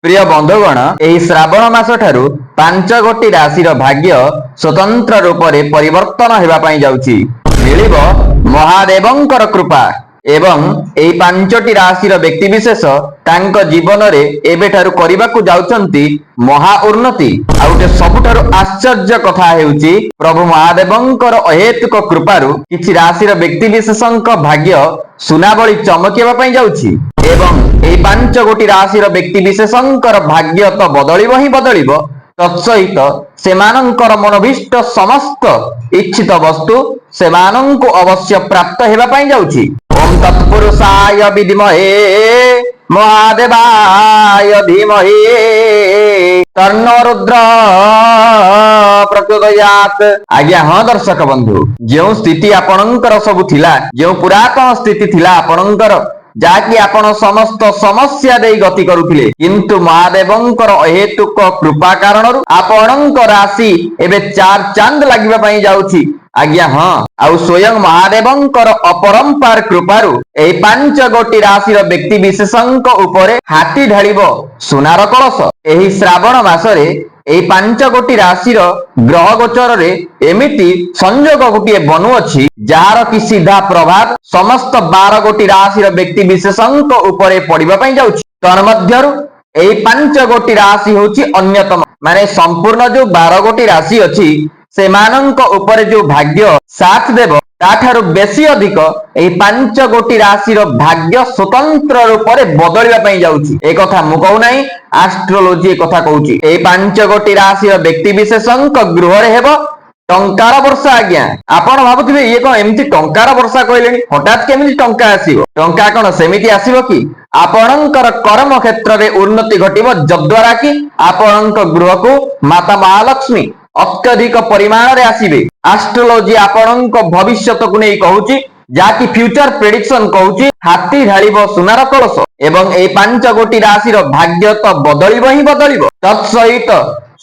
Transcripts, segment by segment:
प्रिय बंधुगण एही श्रावण मास ठारू 5 गोटी राशि भाग्य स्वतंत्र रूप से परिवर्तन हेबा पई जाउची। मिलिबो महादेवंकर कृपा एवं एही 5टी राशि व्यक्ति विशेष तांक जीवन रे एबे ठारू करिबाकू जाउचंती महा उन्नति। आउटे सबुठारू आश्चर्य कथा हेउची प्रभु महादेवंकर अहेतुक कृपारू किछि राशि व्यक्ति विशेषंक भाग्य सुनाबली चमकेबा पई जाउची एवं एही 5 गोटी राशि व्यक्ति विशेषंकर भाग्य तो बदलिबो ही बदलिबो तत्सहित सेमानंकर मनोभीष्ट समस्त इच्छित वस्तु सेमानंकु अवश्य प्राप्त हेबा पई जाउची। ओम तत्पुरुषाय विद्महे महादेवाय धीमहि तन्नो रुद्र प्रचोदयात्। आज्ञा हाँ दर्शक बंधु जो स्थिति आपणकर सब थिला जो पुरातन स्थिति थिला आपणकर जाकि आपण समस्त समस्या दे गति करुथिले किंतु महादेवंकर अहेतुक कृपा कारणरु आपणक राशि एबे 4 चांद लागिबा पई जाउछि। आज्ञा हाँ आउ स्वयं महादेवंकर अपरंपार कृपारु एही 5 गोटी राशि व्यक्ति विशेषंक उपरे हाथी ढालिबो सुनार कलश। एही श्रावण मासरे एही 5 गोटी राशि ग्रह गोचर रे एमिति संयोग गोटे बनू अछि जार कि सीधा प्रभाव समस्त 12 गोटी राशि व्यक्ति विशेषंक उपरे पड़िबा पई जाउछि। तन्मध्यरु एही 5 गोटी राशि होछि अन्यतम माने संपूर्ण जो 12 गोटी राशि अछि सेमानंक उपरे जो भाग्य साथ देव ताठारु बेसी अधिक एही 5 गोटी राशि भाग्य स्वतंत्र रूप से बदलिबा पई जाउछि। ए कथा मु कहू नाही एस्ट्रोलॉजी ए कथा कहूछि। एही 5 गोटी राशि व्यक्ति विशेषंक गृह रे हेबो टंकार वर्षा। आज्ञा आपण भाबुथिबे ये कोन एम्ति टंकार वर्षा कहलेनी हठात केमिति टंका आसीबो टंका कोन सेमिति आसीबो कि आपणकर कर्म क्षेत्र रे उन्नति घटिबो जद्वारा कि आपणक गृह को माता महालक्ष्मी अत्यधिक परिमाण रे आसीबे। एस्ट्रोलॉजी आपणक भविष्यत को नै कहूची जाकि फ्यूचर प्रेडिक्शन कहूची हाथी ढालिबो सुनार कलश एवं ए 5 गोटी राशि भाग्य तो बदलिबो ही बदलिबो तत्सहित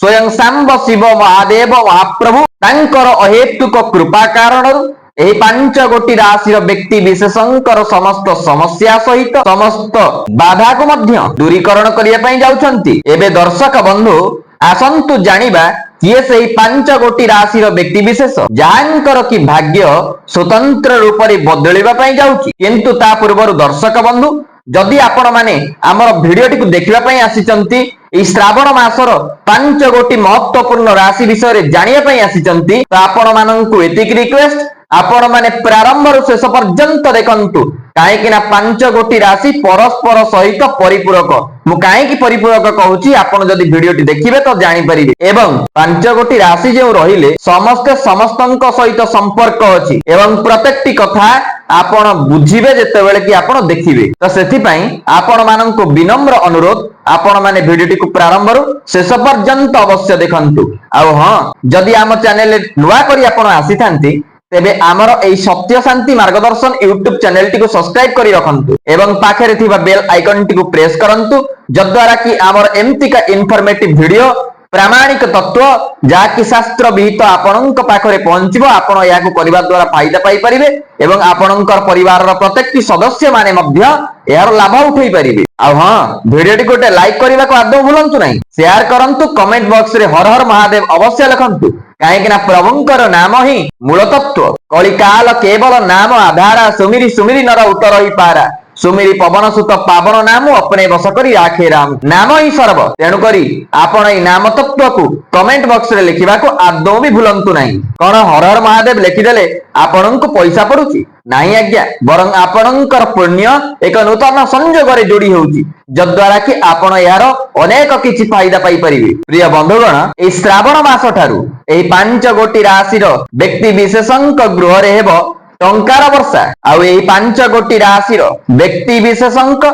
स्वयं सांब शिव महादेव महाप्रभु तांकर अहेतुक कृपा कारणरु एही 5 गोटी राशि व्यक्ति विशेषंकर समस्त समस्या सहित समस्त बाधा को मध्य दूरीकरण करिया पई जाउछंती। एबे दर्शक बंधु आसंतु जानिबा किए से 5 गोटी राशि व्यक्ति विशेष जानकर कि भाग्य स्वतंत्र रूप से बदलिबा पई जाउची। किंतु ता पूर्व दर्शक बंधु जदि आपण माने हमर वीडियो टिकु देखिबा पई आसीचंती ई श्रावण मासर 5 गोटी महत्वपूर्ण राशि विषय रे जानिया पई आसीचंती तो आपण माननकु एतिक रिक्वेस्ट आपण माने प्रारंभ रु शेष पर्यंत देखंतु काहेकि ना 5 गोटी राशि परस्पर सहित परिपूरक। मु काहेकि परिपूरक कहूची आपण जदि वीडियो टी देखिबे तो जानि परिबे एवं 5 गोटी राशि जे रहिले समस्त समस्तंक सहित संपर्क अछि एवं प्रत्येकटी कथा आपण बुझिबे जेतेबेले कि आपण देखिबे तो सेथि पई आपण माननकु विनम्र अनुरोध आपण माने वीडियो टी को प्रारंभ रु शेष पर्यंत अवश्य देखंतु। आउ हां जदि आम चैनल नुवा करी आपण आसीथांती तेबे आमर एई सत्य शांति मार्गदर्शन यूट्यूब चैनल टी को सब्सक्राइब करी रखंतु एवं पाखरे थिबा बेल आइकन टी को प्रेस करंतु जद्वारा कि आमर एमती का इनफॉर्मेटिव वीडियो प्रामाणिक तत्व जाकि शास्त्र विहित आपणक पाखरे पहुंचबो आपण याकु करबा द्वारा फायदा पाई परिबे एवं आपणकर परिवार रो प्रत्येक सदस्य माने मध्य यार लाभ उठाई परिबे। आ हां वीडियो टी गोटे लाइक करबा को आदौ भूलंतु नहीं शेयर करंतु कमेंट बॉक्स रे हर हर महादेव अवश्य लिखंतु काहेकि ना प्रभुंकर नाम ही मूल तत्व कलिकाल केवल नाम आधारा सुमिरी सुमिरी नर उतर ही पारा सुमिरी पवन सुत पावन नाम अपने बस करी राखे राम नाम ही सर्व। तेणु करी आपण एई नाम तत्व को कमेंट बॉक्स रे लिखिबा को आदौ भी भूलंतु नहीं। कोन हर हर महादेव लिखिदेले आपणक पैसा पड़ुची नहीं आज्ञा बरं आपणकर पुण्य एक नूतन संयोग रे जोड़ी होउची जद्वारा कि आपण यार अनेक किछि फायदा पाई परिबे। प्रिय बंधुगण ए श्रावण मास ठारू एही 5 गोटी राशि व्यक्ति विशेषंक गृह रे हेबो टंकार वर्षा। आउ एही 5 गोटी राशि व्यक्ति विशेषंक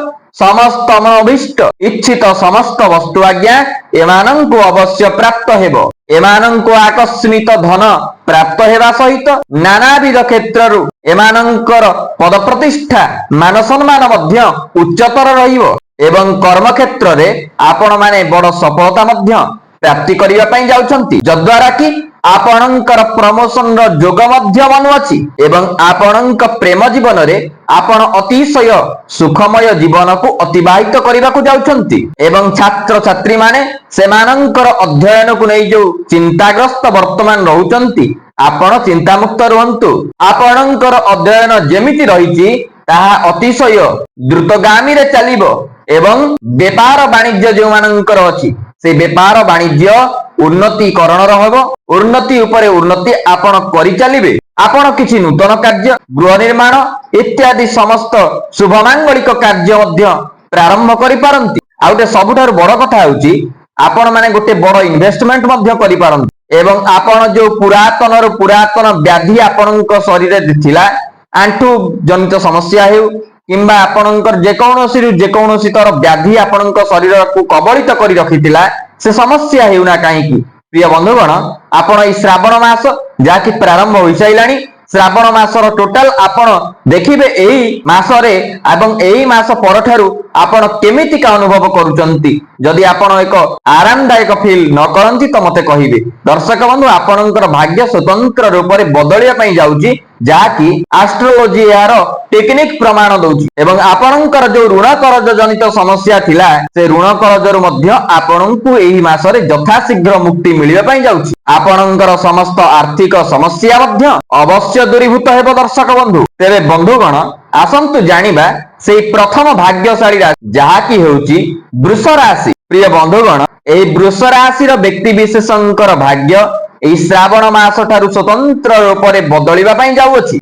समस्त मनोभीष्ट इच्छित समस्त वस्तु आज्ञा एमानंकु अवश्य प्राप्त हेबो। एमानंकु आकस्मिक धन प्राप्त हेबा सहित नानाविध क्षेत्ररु एमानंकर पद प्रतिष्ठा मान सम्मान मध्य उच्चतर रहिबो एवं कर्म क्षेत्र रे आपण माने बड़ सफलता मध्य प्राप्ति करिया पई जाउछंती जद्वारा कि आपणकर प्रमोशन रो जोग मध्य बनुअछि एवं आपणक प्रेम जीवन रे आपण अतिशय सुखमय जीवन को अतिबाहित करबाकू जाउछंती एवं छात्र छात्री माने सेमानंकर अध्ययन को नै जो चिंताग्रस्त वर्तमान रहउचंती आपण चिंता मुक्त रहंतु आपणकर अध्ययन जेमिति रहिछि ताहा अतिशय द्रुतगामी रे चलिबो एवं व्यापार वाणिज्य जो मानंकर अछि से व्यापार वाणिज्य उन्नतिकरण रहबो उन्नति उपरे उन्नति आपण करि चलिबे आपण किछि नूतन कार्य गृह निर्माण इत्यादि समस्त शुभमांगलिक कार्य मध्य प्रारंभ करि पारंती आउटे सबुठार बड़ कथा होउची आपण माने गोटे बड़ इन्वेस्टमेंट मध्य करि पारंती एवं आपण जो पुरातन व्याधि आपणक शरीर रे थिला आंठू जनित समस्या हेउ किंबा आपणकर जेकौनसी तर व्याधि आपणक शरीर को कबलित करि रखितिला से समस्या हेउना काहेकि प्रिय बंधुगण आपण ई श्रावण मास जाकि प्रारंभ होई साइलानी श्रावण मासर टोटल आपण देखिबे एही मासरे एवं एही मास परठारु आपण केमितिका अनुभव करूचंती जदि आपण एक आरामदायक फील न करंती तो मते कहिबे दर्शक बंधु आपणकर भाग्य स्वतंत्र रूप रे बदलिया पई जाउची जाकि एस्ट्रोलॉजी यार टेक्निक प्रमाण दउची एवं आपणकर जो ऋण कर्ज जनित समस्या थिला से ऋण कर्ज रु मध्य आपणकु एही मासरे यथाशीघ्र मुक्ति मिलिबा पई जाउची आपणकर समस्त आर्थिक समस्या मध्य अवश्य दूरीभूत हेबो दर्शक बंधु तेरे बंधुगण आसंतु जानिबा से प्रथम भाग्यशाली राशि जहाकी हेउची वृष राशि प्रिय बंधुगण एही वृष राशि रो व्यक्ति विशेषंकर भाग्य एही श्रावण मास ठारू स्वतंत्र रूप रे बदलिबा पई जाउअछि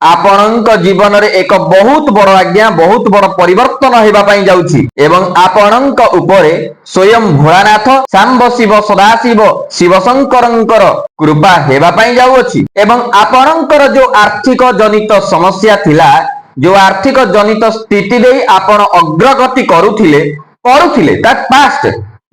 आपणक जीवन रे एक बहुत बड़ आज्ञा बहुत बड़ परिवर्तन हेबा पई जाउछि एवं आपणक उपरे स्वयं भोलानाथ सांब शिव सदाशिव शिवशंकरंकर कृपा हेबा पई जाउअछि एवं आपणकर जो आर्थिक जनित समस्या थिला जो आर्थिक जनित स्थिति दे आपण अग्रगति करुथिले दैट पास्ट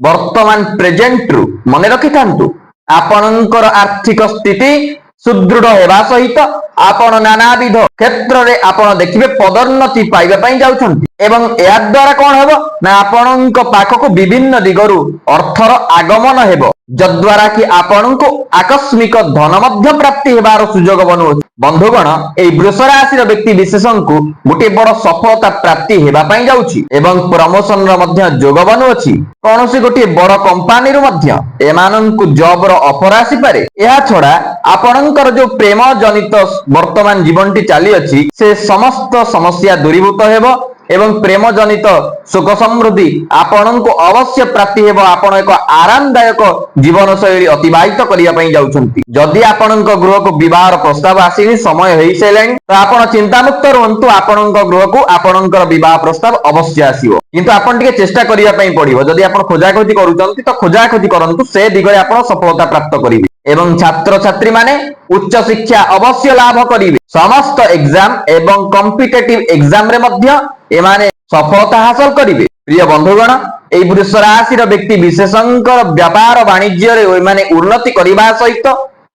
वर्तमान प्रेजेंट रु मने रखिथांतु आपणकर आर्थिक स्थिति सुदृढ़ हेबा सहित आपण नानाविध क्षेत्र रे आपण देखिबे पदोन्नति पाइबा पई जाउछंती एवं या द्वारा कोन हेबो ना आपणक पाखको विभिन्न दिगरु अर्थर आगमन हेबो जद्वारा कि आपणको आकस्मिक धन मध्य प्राप्ति हेबार सुयोग बनु बंधुगण ए वृष राशि रो व्यक्ति विशेषंकु गुटे बड़ सफलता प्राप्ति हेबा पई जाउछि एवं प्रमोशन रो मध्य जोग बनु अछि कोनोसी गुटे बड़ कंपनी रो मध्य एमानंकु जॉब रो ऑफर आसी पारे या छडा आपणकर जो प्रेम जनित वर्तमान जीवनटी चली अछि से समस्त समस्या दूरीभूत हेबो एवं प्रेम जनित सुख समृद्धि आपणको अवश्य प्राप्ति हेबो आपण एक आरामदायक जीवन शैली अतिबाहित करिया पई जाउछंती जदि आपणको गृह को विवाह प्रस्ताव आसीनी समय हेई सेलानी तो आपण चिंता मुक्त रहंतु आपणको गृह को आपणकर विवाह प्रस्ताव अवश्य आसीबो किंतु आपण टिके चेष्टा करिया पई पड़िबो जदि आपण खोजाखोजी करूछंती तो खोजाखोजी करंतु से दिगरे आपण सफलता प्राप्त करिवे एवं छात्र छात्री माने उच्च शिक्षा अवश्य लाभ करिवे समस्त एग्जाम एवं कॉम्पिटिटिव एग्जाम रे मध्य एमाने सफलता हासिल करिवे प्रिय बंधुगण एई वृष राशि रो व्यक्ति विशेषंकर व्यापार वाणिज्य रे एमाने उन्नति करिबा सहित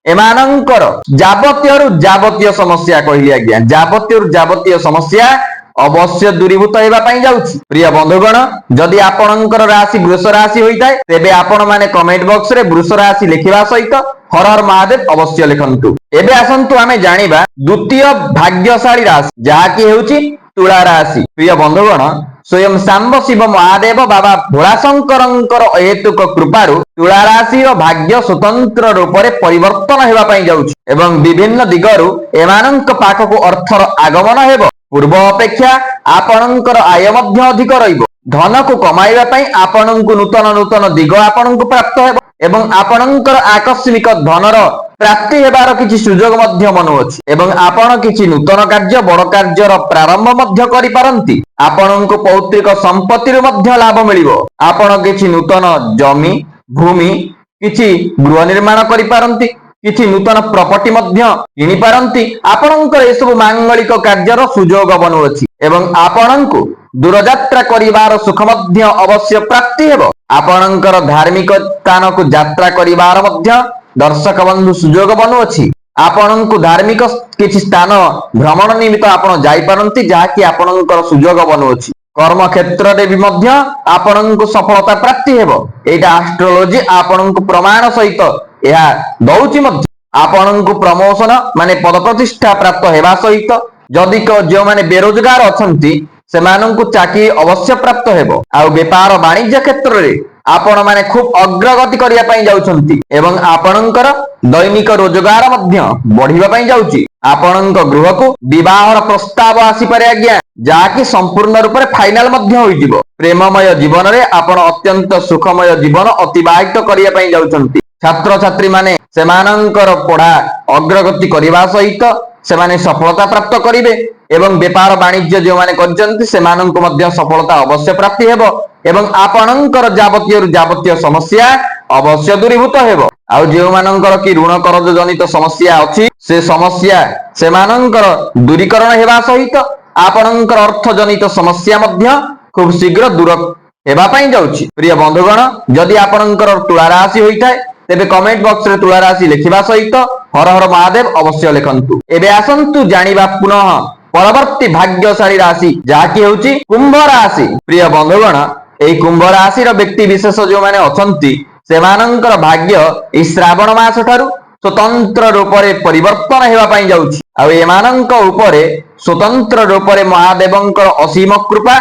एमानंकर जाबतीय समस्या कहिली आज्ञा जाबतीय समस्या अवश्य दूरीभूत हेबा पई जाउछि प्रिय बंधुगण जदि आपणकर राशि वृष राशि होइताय तेबे आपण माने कमेंट बॉक्स रे वृष राशि लिखिबा सहित हर हर महादेव अवश्य लिखंतु एबे आसंतु आमे जानिबा द्वितीय भाग्यशाली राशि जाकी हेउछि तुला राशि प्रिय बंधुगण स्वयं सांब शिव महादेव बाबा भोलाशंकरंकर अहेतुक कृपारु तुला राशि रो भाग्य स्वतंत्र रूप रे परिवर्तन हेबा पई जाउछि एवं विभिन्न दिगरु एमानंक पाखको अर्थर आगमन हेबो पूर्व अपेक्षा आपणकर आय मध्य अधिक रहिबो धन को कमाइबा पई आपणको नूतन दिग आपणको प्राप्त हेबो एवं आपणकर आकस्मिक धनर प्राप्ति हेबार किछि सुयोग मध्य मनु अछि एवं आपण किछि नूतन कार्य बड़ कार्यर प्रारंभ मध्य करि पारंती आपणको पौत्रिक संपत्ति रो मध्य लाभ मिलिबो आपण किछि नूतन जमी भूमि किछि गृह निर्माण करि पारंती किछि नूतन प्रॉपर्टी मध्य किनि पारंती आपणकर ए सब मांगलिक कार्यर सुयोग बनु अछि एवं आपणको दूरयात्रा करिवार सुख मध्य अवश्य प्राप्ति हेबो आपणकर धार्मिक स्थान को यात्रा करिवार मध्य दर्शक बंधु सुयोग बनु अछि आपणको धार्मिक किछि स्थान भ्रमण निमित्त आपण जाई पारंती जाकी आपणकर सुयोग बनु अछि कर्म क्षेत्र रे भी मध्य आपणको सफलता प्राप्ति हेबो एटा एस्ट्रोलॉजी आपणको प्रमाण सहित ଏହା ଦଉଛି ମଧ୍ୟ ଆପଣଙ୍କୁ ପ୍ରମୋଶନ ମାନେ ପଦ ପ୍ରତିଷ୍ଠା ପ୍ରାପ୍ତ ହେବା ସହିତ ଯଦି ଯେଉଁମାନେ ବେରୋଜଗାର ଅଛନ୍ତି ସେମାନଙ୍କୁ ଚାକିରି ଅବଶ୍ୟ ପ୍ରାପ୍ତ ହେବ। ଆଉ ବେପାର ବାଣିଜ୍ୟ କ୍ଷେତ୍ରରେ ଆପଣ ମାନେ ଖୁବ ଅଗ୍ରଗତି କରିବା ପାଇଁ ଯାଉଛନ୍ତି ଏବଂ ଆପଣଙ୍କର ଦୈନିକ ରୋଜଗାର ମଧ୍ୟ ବଢିବା ପାଇଁ ଯାଉଛି। ଆପଣଙ୍କ ଗୃହକୁ ବିବାହର ପ୍ରସ୍ତାବ ଆସିପାରେ ଆଜ୍ଞା, ଯାହାକି ସମ୍ପୂର୍ଣ୍ଣ ରୂପରେ ଫାଇନାଲ ମଧ୍ୟ ହୋଇଯିବ। ପ୍ରେମମୟ ଜୀବନରେ ଆପଣ ଅତ୍ୟନ୍ତ ସୁଖମୟ ଜୀବନ ଅତିବାହିତ କରିବା ପାଇଁ ଯାଉଛନ୍ତି। ଛାତ୍ରଛାତ୍ରୀ ମାନେ ସେମାନଙ୍କର ପଢା ଅଗ୍ରଗତି କରିବା ସହିତ ସେମାନେ ସଫଳତା ପ୍ରାପ୍ତ କରିବେ ଏବଂ ବେପାର ବାଣିଜ୍ୟ ଯେଉଁମାନେ କରିଛନ୍ତି ସେମାନଙ୍କୁ ମଧ୍ୟ ସଫଳତା ଅବଶ୍ୟ ପ୍ରାପ୍ତି ହେବ ଏବଂ ଆପଣଙ୍କର ଯାବତୀୟ ସମସ୍ୟା ଅବଶ୍ୟ ଦୂରୀଭୂତ ହେବ। ଆଉ ଯେଉଁମାନଙ୍କର କି ଋଣ କରଜ ଜନିତ ସମସ୍ୟା ଅଛି ସେ ସମସ୍ୟା ସେମାନଙ୍କର ଦୂରୀକରଣ ହେବା ସହିତ ଆପଣଙ୍କର ଅର୍ଥ ଜନିତ ସମସ୍ୟା ମଧ୍ୟ ଖୁବ ଶୀଘ୍ର ଦୂର ହେବା ପାଇଁ ଯାଉଛି। ପ୍ରିୟ ବନ୍ଧୁଗଣ, ଯଦି ଆପଣଙ୍କର ତୁଳା ରାଶି ହୋଇଥାଏ ତେବେ କମେଣ୍ଟ ବକ୍ସରେ ତୁଳା ରାଶି ଲେଖିବା ସହିତ ହର ହର ମହାଦେବ ଅବଶ୍ୟ ଲେଖନ୍ତୁ। ଏବେ ଆସନ୍ତୁ ଜାଣିବା ପୁନଃ ପରବର୍ତ୍ତୀ ଭାଗ୍ୟଶାଳୀ ରାଶି, ଯାହାକି ହେଉଛି କୁମ୍ଭ ରାଶି। ପ୍ରିୟ ବନ୍ଧୁଗଣ, ଏହି କୁମ୍ଭ ରାଶିର ବ୍ୟକ୍ତି ବିଶେଷ ଯେଉଁମାନେ ଅଛନ୍ତି ସେମାନଙ୍କର ଭାଗ୍ୟ ଏହି ଶ୍ରାବଣ ମାସ ଠାରୁ ସ୍ୱତନ୍ତ୍ର ରୂପରେ ପରିବର୍ତ୍ତନ ହେବା ପାଇଁ ଯାଉଛି। ଆଉ ଏମାନଙ୍କ ଉପରେ ସ୍ୱତନ୍ତ୍ର ରୂପରେ ମହାଦେବଙ୍କର ଅସୀମ କୃପା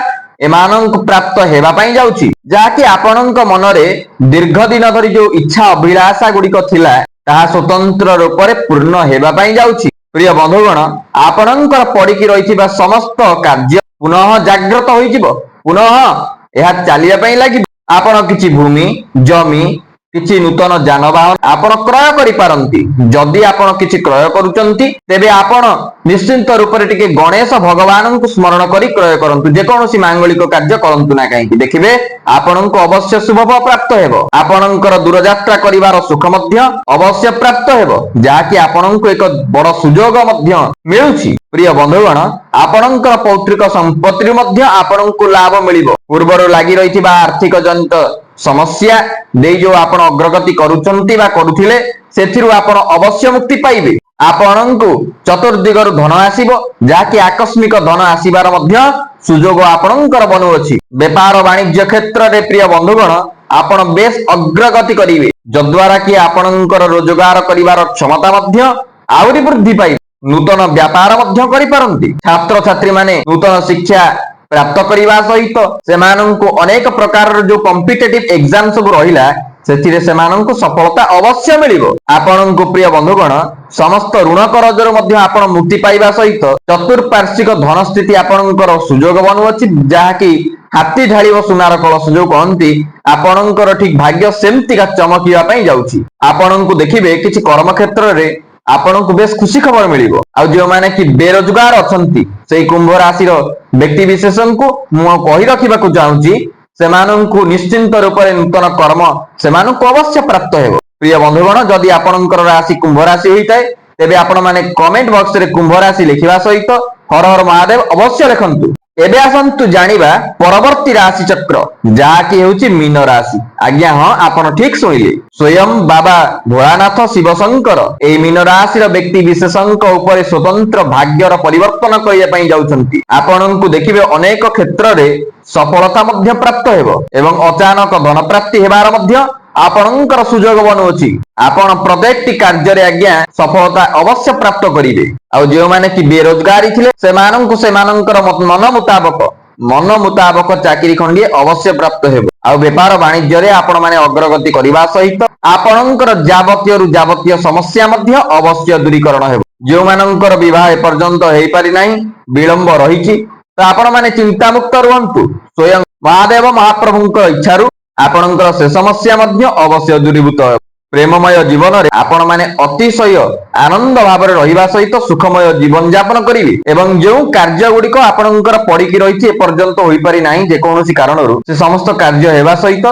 ଏମାନଙ୍କୁ ପ୍ରାପ୍ତ ହେବା ପାଇଁ ଯାଉଛି, ଯାହାକି ଆପଣଙ୍କ ମନରେ ଦୀର୍ଘ ଦିନ ଧରି ଯୋଉ ଇଚ୍ଛା ଅଭିଳାଷା ଗୁଡିକ ଥିଲା ତାହା ସ୍ୱତନ୍ତ୍ର ରୂପରେ ପୂର୍ଣ୍ଣ ହେବା ପାଇଁ ଯାଉଛି। ପ୍ରିୟ ବନ୍ଧୁଗଣ, ଆପଣଙ୍କର ପଡିକି ରହିଥିବା ସମସ୍ତ କାର୍ଯ୍ୟ ପୁନଃ ଜାଗ୍ରତ ହୋଇଯିବ, ପୁନଃ ଏହା ଚାଲିବା ପାଇଁ ଲାଗିବ। ଆପଣ କିଛି ଭୂମି ଜମି କିଛି ନୂତନ ଯାନବାହନ ଆପଣ କ୍ରୟ କରିପାରନ୍ତି। ଯଦି ଆପଣ କିଛି କ୍ରୟ କରୁଛନ୍ତି ତେବେ ଆପଣ ନିଶ୍ଚିନ୍ତ ରୂପରେ ଟିକେ ଗଣେଶ ଭଗବାନଙ୍କୁ ସ୍ମରଣ କରି କ୍ରୟ କରନ୍ତୁ। ଯେକୌଣସି ମାଙ୍ଗଳିକ କାର୍ଯ୍ୟ କରନ୍ତୁ ନା କାହିଁକି, ଦେଖିବେ ଆପଣଙ୍କୁ ଅବଶ୍ୟ ଶୁଭ ପ୍ରାପ୍ତ ହେବ। ଆପଣଙ୍କର ଦୂରଯାତ୍ରା କରିବାର ସୁଖ ମଧ୍ୟ ଅବଶ୍ୟ ପ୍ରାପ୍ତ ହେବ, ଯାହାକି ଆପଣଙ୍କୁ ଏକ ବଡ ସୁଯୋଗ ମଧ୍ୟ ମିଳୁଛି। ପ୍ରିୟ ବନ୍ଧୁଗଣ, ଆପଣଙ୍କର ପୌତ୍ରିକ ସମ୍ପତ୍ତିରୁ ମଧ୍ୟ ଆପଣଙ୍କୁ ଲାଭ ମିଳିବ। ପୂର୍ବରୁ ଲାଗି ରହିଥିବା ଆର୍ଥିକ ଜନିତ ସମସ୍ୟା ଦେଇ ଯୋଉ ଆପଣ ଅଗ୍ରଗତି କରୁଛନ୍ତି ବା କରୁଥିଲେ ସେଥିରୁ ଆପଣ ଅବଶ୍ୟ ମୁକ୍ତି ପାଇବେ। ଆପଣଙ୍କୁ ଚତୁର୍ଦିଗରୁ ଧନ ଆସିବ, ଯାହାକି ଆକସ୍ମିକ ଧନ ଆସିବାର ମଧ୍ୟ ସୁଯୋଗ ଆପଣଙ୍କର ବନୁଅଛି। ବେପାର ବାଣିଜ୍ୟ କ୍ଷେତ୍ରରେ ପ୍ରିୟ ବନ୍ଧୁଗଣ ଆପଣ ବେଶ ଅଗ୍ରଗତି କରିବେ, ଯଦ୍ୱାରା କି ଆପଣଙ୍କର ରୋଜଗାର କରିବାର କ୍ଷମତା ମଧ୍ୟ ଆହୁରି ବୃଦ୍ଧି ପାଇବ। ନୂତନ ବ୍ୟାପାର ମଧ୍ୟ କରିପାରନ୍ତି। ଛାତ୍ରଛାତ୍ରୀ ମାନେ ନୂତନ ଶିକ୍ଷା ପ୍ରାପ୍ତ କରିବା ସହିତ ସେମାନଙ୍କୁ ଅନେକ ପ୍ରକାରର ଯୋଉ କମ୍ପିଟେଟିଭ ଏକ୍ସାମ ସବୁ ରହିଲା ସେଥିରେ ସେମାନଙ୍କୁ ସଫଳତା ଅବଶ୍ୟ ମିଳିବ। ଆପଣଙ୍କୁ ପ୍ରିୟ ବନ୍ଧୁଗଣ ସମସ୍ତ ଋଣ କରଜରୁ ମଧ୍ୟ ଆପଣ ମୁକ୍ତି ପାଇବା ସହିତ ଚତୁଃପାର୍ଶ୍ବିକ ଧନ ସ୍ଥିତି ଆପଣଙ୍କର ସୁଯୋଗ ବନୁଅଛି, ଯାହାକି ହାତୀ ଢାଳିବ ସୁନାର କଳସ ଯୋଉ କହନ୍ତି, ଆପଣଙ୍କର ଠିକ ଭାଗ୍ୟ ସେମିତିକା ଚମକିବା ପାଇଁ ଯାଉଛି। ଆପଣଙ୍କୁ ଦେଖିବେ କିଛି କର୍ମ କ୍ଷେତ୍ରରେ ଆପଣଙ୍କୁ ବେଶ ଖୁସି ଖବର ମିଳିବ। ଆଉ ଯେଉଁମାନେ କି ବେରୋଜଗାର ଅଛନ୍ତି ସେଇ କୁମ୍ଭ ରାଶିର ବ୍ୟକ୍ତି ବିଶେଷଙ୍କୁ ମୁଁ କହି ରଖିବାକୁ ଚାହୁଁଛି, ସେମାନଙ୍କୁ ନିଶ୍ଚିନ୍ତ ରୂପରେ ନୂତନ କର୍ମ ସେମାନଙ୍କୁ ଅବଶ୍ୟ ପ୍ରାପ୍ତ ହେବ। ପ୍ରିୟ ବନ୍ଧୁଗଣ, ଯଦି ଆପଣଙ୍କର ରାଶି କୁମ୍ଭ ରାଶି ହୋଇଥାଏ ତେବେ ଆପଣ ମାନେ କମେଣ୍ଟ ବକ୍ସରେ କୁମ୍ଭ ରାଶି ଲେଖିବା ସହିତ ହର ହର ମହାଦେବ ଅବଶ୍ୟ ଲେଖନ୍ତୁ। ଏବେ ଆସନ୍ତୁ ଜାଣିବା ପରବର୍ତ୍ତୀ ରାଶି ଚକ୍ର, ଯାହାକି ହେଉଛି ମୀନ ରାଶି। ଆଜ୍ଞା ହଁ, ଆପଣ ଠିକ ଶୁଣିଲେ, ସ୍ୱୟଂ ବାବା ଭୋଳାନାଥ ଶିବ ଶଙ୍କର ଏହି ମୀନ ରାଶିର ବ୍ୟକ୍ତି ବିଶେଷଙ୍କ ଉପରେ ସ୍ୱତନ୍ତ୍ର ଭାଗ୍ୟର ପରିବର୍ତ୍ତନ କରିବା ପାଇଁ ଯାଉଛନ୍ତି। ଆପଣଙ୍କୁ ଦେଖିବେ ଅନେକ କ୍ଷେତ୍ରରେ ସଫଳତା ମଧ୍ୟ ପ୍ରାପ୍ତ ହେବ ଏବଂ ଅଚାନକ ଧନ ପ୍ରାପ୍ତି ହେବାର ମଧ୍ୟ ଆପଣଙ୍କର ସୁଯୋଗ ବନୁଅଛି। ଆପଣ ପ୍ରତ୍ୟେକଟି କାର୍ଯ୍ୟରେ ଆଜ୍ଞା ସଫଳତା ଅବଶ୍ୟ ପ୍ରାପ୍ତ କରିବେ। ଆଉ ଯେଉଁମାନେ କି ବେରୋଜଗାରୀ ଥିଲେ ସେମାନଙ୍କୁ ସେମାନଙ୍କର ମନ ମୁତାବକ ଚାକିରି ଖଣ୍ଡିଏ ଅବଶ୍ୟ ପ୍ରାପ୍ତ ହେବ। ଆଉ ବେପାର ବାଣିଜ୍ୟରେ ଆପଣ ମାନେ ଅଗ୍ରଗତି କରିବା ସହିତ ଆପଣଙ୍କର ଯାବତୀୟ ସମସ୍ୟା ମଧ୍ୟ ଅବଶ୍ୟ ଦୂରୀକରଣ ହେବ। ଯେଉଁମାନଙ୍କର ବିବାହ ଏପର୍ଯ୍ୟନ୍ତ ହେଇପାରି ନାହିଁ, ବିଳମ୍ବ ରହିଛି, ତ ଆପଣ ମାନେ ଚିନ୍ତାମୁକ୍ତ ରୁହନ୍ତୁ। ସ୍ୱୟଂ ମହାଦେବ ମହାପ୍ରଭୁଙ୍କ ଇଚ୍ଛାରୁ ଆପଣଙ୍କର ସେ ସମସ୍ୟା ମଧ୍ୟ ଅବଶ୍ୟ ଦୂରୀଭୂତ ହେବ। ପ୍ରେମମୟ ଜୀବନରେ ଆପଣ ମାନେ ଅତିଶୟ ଆନନ୍ଦ ଭାବରେ ରହିବା ସହିତ ସୁଖମୟ ଜୀବନ ଯାପନ କରିବେ ଏବଂ ଯେଉଁ କାର୍ଯ୍ୟ ଗୁଡିକ ଆପଣଙ୍କର ପଡିକି ରହିଛି ଏପର୍ଯ୍ୟନ୍ତ ହୋଇପାରି ନାହିଁ ଯେକୌଣସି କାରଣରୁ, ସେ ସମସ୍ତ କାର୍ଯ୍ୟ ହେବା ସହିତ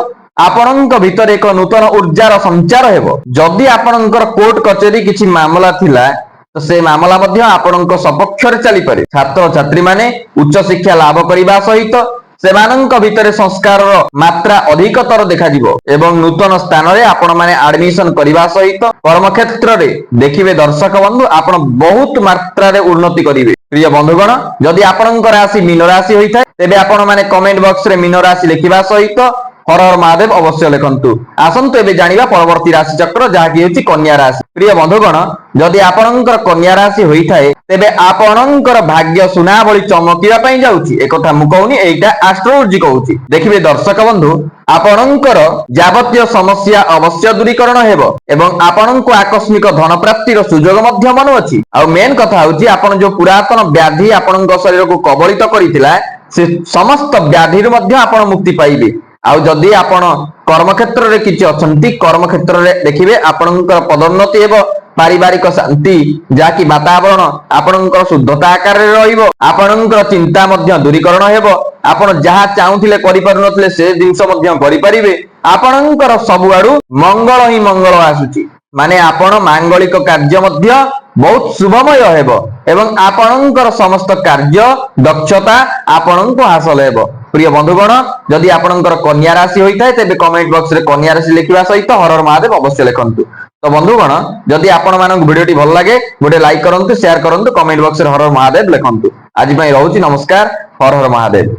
ଆପଣଙ୍କ ଭିତରେ ଏକ ନୂତନ ଉର୍ଜାର ସଞ୍ଚାର ହେବ। ଯଦି ଆପଣଙ୍କର କୋର୍ଟ କଚେରୀ କିଛି ମାମଲା ଥିଲା ତ ସେ ମାମଲା ମଧ୍ୟ ଆପଣଙ୍କ ସପକ୍ଷରେ ଚାଲିପାରେ। ଛାତ୍ରଛାତ୍ରୀ ମାନେ ଉଚ୍ଚ ଶିକ୍ଷା ଲାଭ କରିବା ସହିତ ସେମାନଙ୍କ ଭିତରେ ସଂସ୍କାରର ମାତ୍ରା ଅଧିକତର ଦେଖାଯିବ ଏବଂ ନୂତନ ସ୍ଥାନରେ ଆପଣ ମାନେ ଆଡମିସନ କରିବା ସହିତ କର୍ମକ୍ଷେତ୍ରରେ ଦେଖିବେ ଦର୍ଶକ ବନ୍ଧୁ ଆପଣ ବହୁତ ମାତ୍ରାରେ ଉନ୍ନତି କରିବେ। ପ୍ରିୟ ବନ୍ଧୁଗଣ, ଯଦି ଆପଣଙ୍କ ରାଶି ମୀନ ରାଶି ହୋଇଥାଏ ତେବେ ଆପଣ ମାନେ କମେଣ୍ଟ ବକ୍ସରେ ମୀନ ରାଶି ଲେଖିବା ସହିତ हर हर महादेव अवश्य लिखंतु। आसंतु एबे जानिबा परवर्ती राशि चक्र जहाँकि हेउची कन्या राशि। प्रिय बंधुगण, जदि आपणकर कन्या राशि होइथाए तेबे आपणकर भाग्य सुना भली चमकिबा पई जाउची। एकथा मु कहूनी, एटा एस्ट्रोलॉजी कहूची। देखिबे दर्शक बंधु, आपणकर जावतीय समस्या अवश्य दूरीकरण हेबो एवं आपणको आकस्मिक धन प्राप्तिर सुयोग मध्य मन अछि। आ मेन कथा होउची, आपण जो पुरातन व्याधि आपणको शरीर को कबलित करितिला से समस्त व्याधि मध्य आपण मुक्ति पाइबे। आउ जदि आपण कर्म क्षेत्र रे किछि अछंती, कर्म क्षेत्र रे देखिबे आपणकर पदोन्नति हेबो, पारिवारिक शांति जाकि वातावरण आपणकर शुद्धता आकार रे रहिबो, आपणकर चिंता मध्य दूरीकरण हेबो, आपण जहा चाहुथिले करि पारुनथिले से जिंस मध्य करि परिबे। आपणकर सबु आडू मंगल ही मंगल आसुची, माने आपण मांगलिक कार्य मध्य बहुत शुभमय हेबो एवं आपणकर समस्त कार्य दक्षता आपणको हासिल हेबो। प्रिय बंधुगण, जदि आपणकर कन्या राशि होइथाय तेबे कमेंट बॉक्स रे कन्या राशि लिखिबा सहित हर हर महादेव अवश्य लिखंतु। तो बंधुगण, जदि आपण मानक वीडियोटी भल लागे गोटे लाइक करंतु, शेयर करंतु, कमेंट बॉक्स रे हर हर महादेव लिखंतु। आज पई रहउची, नमस्कार, हर हर महादेव।